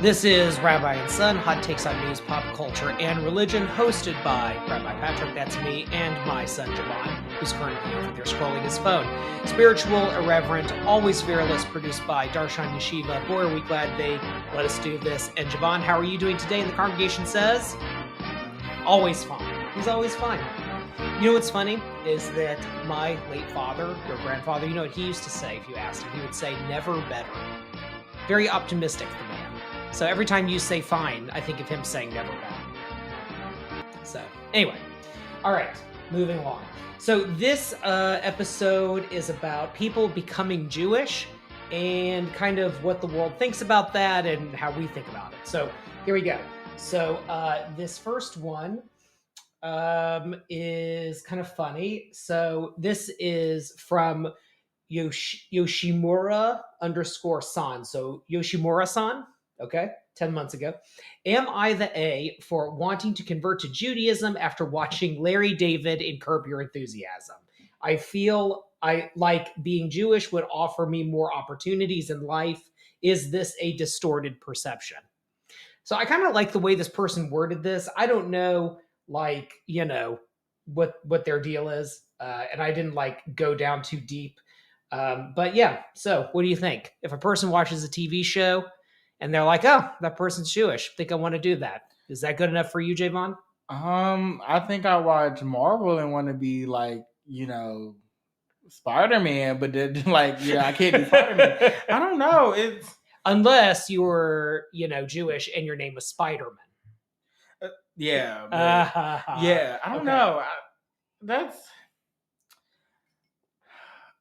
This is Rabbi Son, hot takes on news, pop culture, and religion, hosted by Rabbi Patrick, that's me, and my son Javon, who's currently over there scrolling his phone. Spiritual, irreverent, always fearless, produced by Darshan Yeshiva. Boy, are we glad they let us do this. And Javon, how are you doing today? And the congregation says, always fine. He's always fine. You know what's funny is that my late father, your grandfather, you know what he used to say if you asked him? He would say, never better. Very optimistic, the man. So every time you say fine, I think of him saying never better. So anyway, all right, moving along. So this episode is about people becoming Jewish and kind of what the world thinks about that and how we think about it. So here we go. So this first one is kind of funny. So this is from Yoshimura_san. So Yoshimura-san. Okay, 10 months ago. Am I the A for wanting to convert to Judaism after watching Larry David in Curb Your Enthusiasm? I feel I like being Jewish would offer me more opportunities in life. Is this a distorted perception? So I kind of like the way this person worded this. I don't know, like, you know, what their deal is. And I didn't like go down too deep. But yeah, so what do you think? If a person watches a TV show and they're like, oh, that person's Jewish, think I want to do that. Is that good enough for you, Javon? I think I watch Marvel and want to be like, you know, Spider-Man, but then like, I can't be Spider-Man. I don't know. It's unless you were, Jewish and your name was Spider-Man. Yeah. Yeah. I don't know.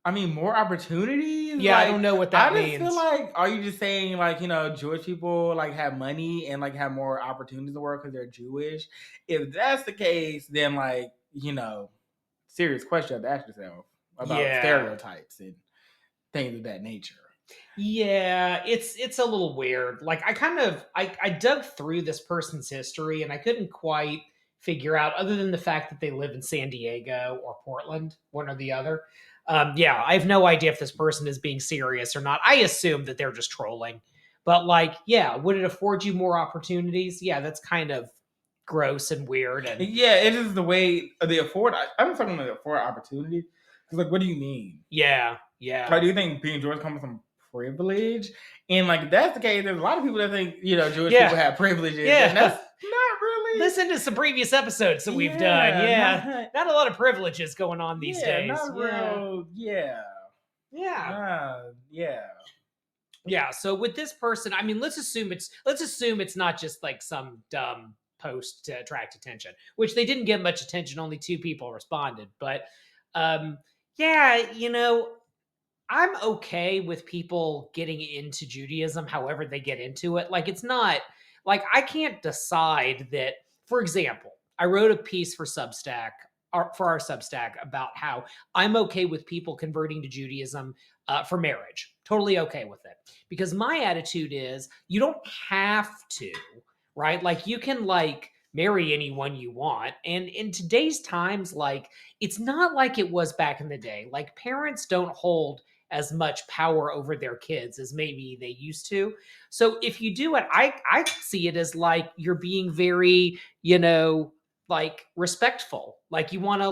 More opportunities? Yeah, I don't know what that means. I just feel like, are you just saying like, Jewish people like have money and like have more opportunities in the world because they're Jewish? If that's the case, then like, serious question to ask yourself about stereotypes and things of that nature. Yeah, it's a little weird. Like I dug through this person's history and I couldn't quite figure out, other than the fact that they live in San Diego or Portland, one or the other. I have no idea if this person is being serious or not. I assume that they're just trolling. But like, yeah, would it afford you more opportunities? Yeah, that's kind of gross and weird. And yeah, it is the way they afford. I'm talking about afford opportunity. Because like, what do you mean? Yeah. Like, do you think being Jewish comes from privilege? And like, if that's the case, there's a lot of people that think, Jewish people have privileges. Yeah. And that's not really. Listen to some previous episodes that we've done. Yeah. Not a lot of privileges going on these days. Not real. Yeah. Yeah. So with this person, I mean, let's assume it's not just like some dumb post to attract attention, which they didn't get much attention. Only 2 people responded. But I'm okay with people getting into Judaism however they get into it. Like, it's not like I can't decide that. For example, I wrote a piece for Substack, for our Substack, about how I'm okay with people converting to Judaism for marriage. Totally okay with it. Because my attitude is you don't have to, right? Like, you can like marry anyone you want. And in today's times, like, it's not like it was back in the day. Like, parents don't hold as much power over their kids as maybe they used to. So if you do it, I see it as like you're being very, like respectful. Like you want to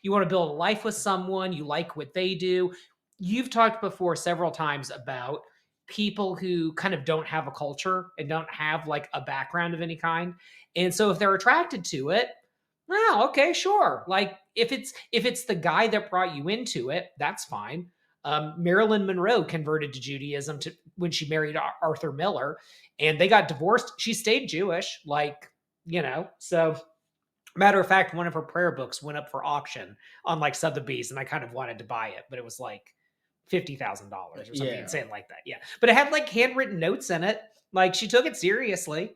build a life with someone, you like what they do. You've talked before several times about people who kind of don't have a culture and don't have like a background of any kind. And so if they're attracted to it, well, okay, sure. Like if it's the guy that brought you into it, that's fine. Marilyn Monroe converted to Judaism when she married Arthur Miller, and they got divorced. She stayed Jewish, so matter of fact, one of her prayer books went up for auction on like Sotheby's, and I kind of wanted to buy it, but it was like $50,000 or something insane like that. Yeah. But it had like handwritten notes in it. Like she took it seriously.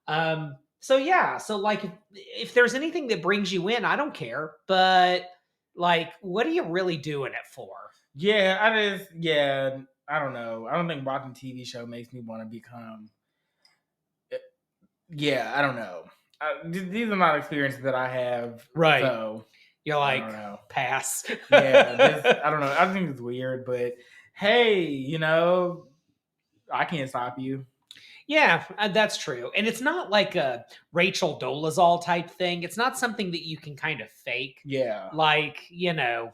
So like if there's anything that brings you in, I don't care, but like, what are you really doing it for? Yeah, I don't know. I don't think watching a TV show makes me want to become. Yeah, I don't know. These are not experiences that I have. Right. So you're like, pass. Yeah, I don't know. I think it's weird, but hey, I can't stop you. Yeah, that's true. And it's not like a Rachel Dolezal type thing. It's not something that you can kind of fake. Yeah. Like, yeah.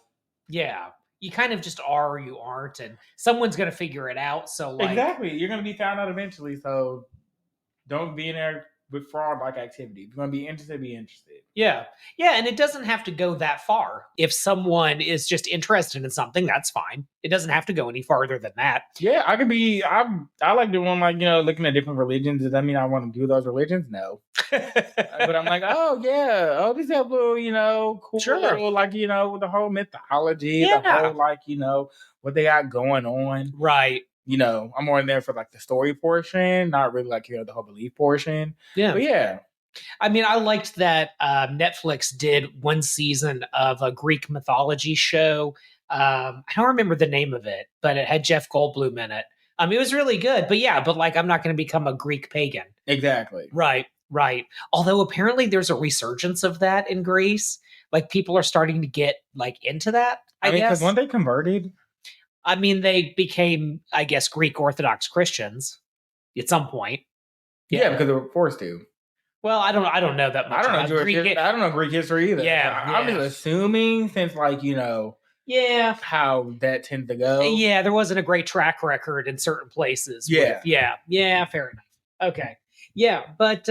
You kind of just are or you aren't, and someone's going to figure it out. So, like, Exactly. You're gonna be found out eventually, so don't be in there with fraud like activity. If you're gonna be interested, be interested. yeah. Yeah. And it doesn't have to go that far. If someone is just interested in something, that's fine. It doesn't have to go any farther than that. Yeah, I could be. I like doing like looking at different religions. Does that mean I want to do those religions? No, but I'm like, oh yeah, oh these have little cool Sure. little like the whole mythology, the Yeah. whole like what they got going on. Right. I'm more in there for like the story portion, not really like the whole belief portion. Yeah. But yeah. I mean, I liked that Netflix did one season of a Greek mythology show. I don't remember the name of it, but it had Jeff Goldblum in it. It was really good. But yeah, like I'm not going to become a Greek pagan. Exactly. Right. Although apparently there's a resurgence of that in Greece. Like people are starting to get like into that. I mean, guess because when they converted, they became, I guess, Greek Orthodox Christians at some point. Yeah, because they were forced to. Well, I don't know that much. I don't know I don't know Greek history either. Yeah, I'm just assuming since yeah, how that tends to go. Yeah, there wasn't a great track record in certain places. Yeah. Yeah, fair enough. Okay. Yeah, but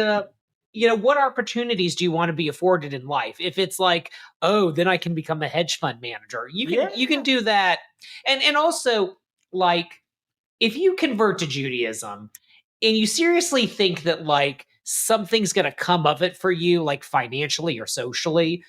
what opportunities do you want to be afforded in life? If it's like, oh, then I can become a hedge fund manager. You can do that. And also, like, if you convert to Judaism and you seriously think that like something's gonna come of it for you, like financially or socially,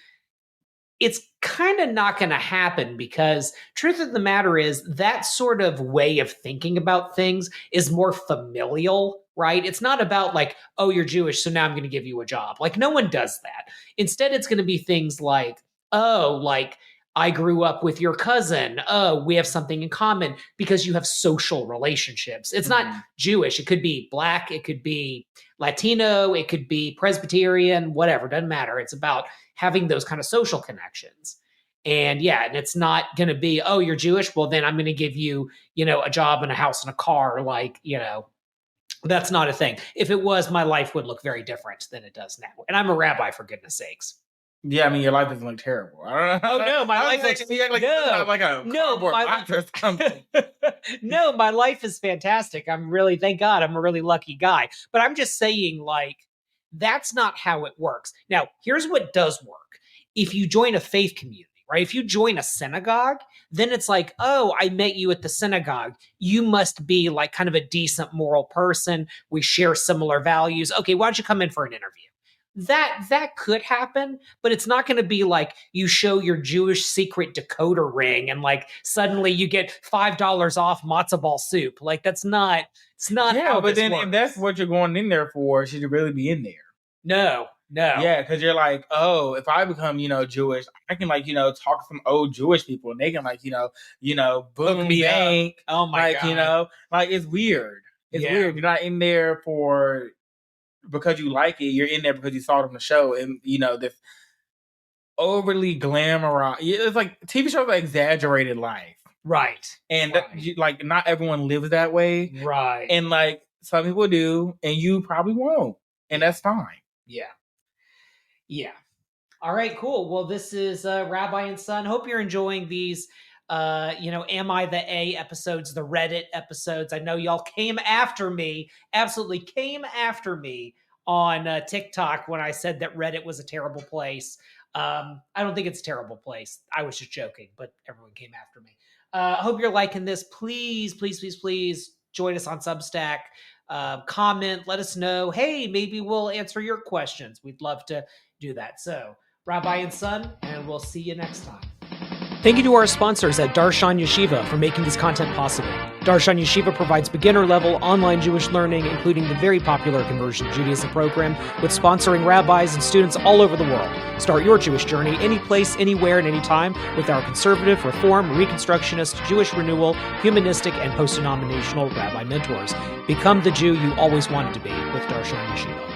it's kind of not going to happen, because truth of the matter is that sort of way of thinking about things is more familial, right? It's not about like, oh, you're Jewish, so now I'm going to give you a job. Like no one does that. Instead, it's going to be things like, oh, like I grew up with your cousin. Oh, we have something in common, because you have social relationships. It's not Jewish. It could be Black. It could be Latino. It could be Presbyterian, whatever. Doesn't matter. It's about having those kind of social connections. And and it's not going to be, oh, you're Jewish, well, then I'm going to give you, a job and a house and a car. Like, that's not a thing. If it was, my life would look very different than it does now. And I'm a rabbi, for goodness sakes. Yeah, I mean, your life doesn't look terrible. I don't know. Oh no, my life looks no, my life is fantastic. Thank God, I'm a really lucky guy. But I'm just saying, like, that's not how it works. Now, here's what does work. If you join a faith community, right? If you join a synagogue, then it's like, oh, I met you at the synagogue. You must be like kind of a decent moral person. We share similar values. Okay, why don't you come in for an interview? That could happen, but it's not going to be like you show your Jewish secret decoder ring and like suddenly you get $5 off matzo ball soup. Like it's not how but this then works. If that's what you're going in there for, should you really be in there? No. Yeah, because you're like, oh, if I become, Jewish, I can like, talk to some old Jewish people and they can like, book me bank. Oh my God. Like it's weird. It's weird. You're not in there because you like it. You're in there because you saw it on the show, and this overly glamorized. It's like TV shows are exaggerated life, right? And like not everyone lives that way, right? And like some people do, and you probably won't, and that's fine. Yeah. All right, cool. Well, this is Rabbi and Son. Hope you're enjoying these. Am I the A episodes, the Reddit episodes. I know y'all absolutely came after me on TikTok when I said that Reddit was a terrible place. I don't think it's a terrible place. I was just joking, but everyone came after me. I hope you're liking this. Please join us on Substack. Comment, let us know. Hey, maybe we'll answer your questions. We'd love to do that. So, Rabbi and Son, and we'll see you next time. Thank you to our sponsors at Darshan Yeshiva for making this content possible. Darshan Yeshiva provides beginner-level online Jewish learning, including the very popular Conversion to Judaism program, with sponsoring rabbis and students all over the world. Start your Jewish journey any place, anywhere, and anytime with our conservative, reform, reconstructionist, Jewish renewal, humanistic, and post-denominational rabbi mentors. Become the Jew you always wanted to be with Darshan Yeshiva.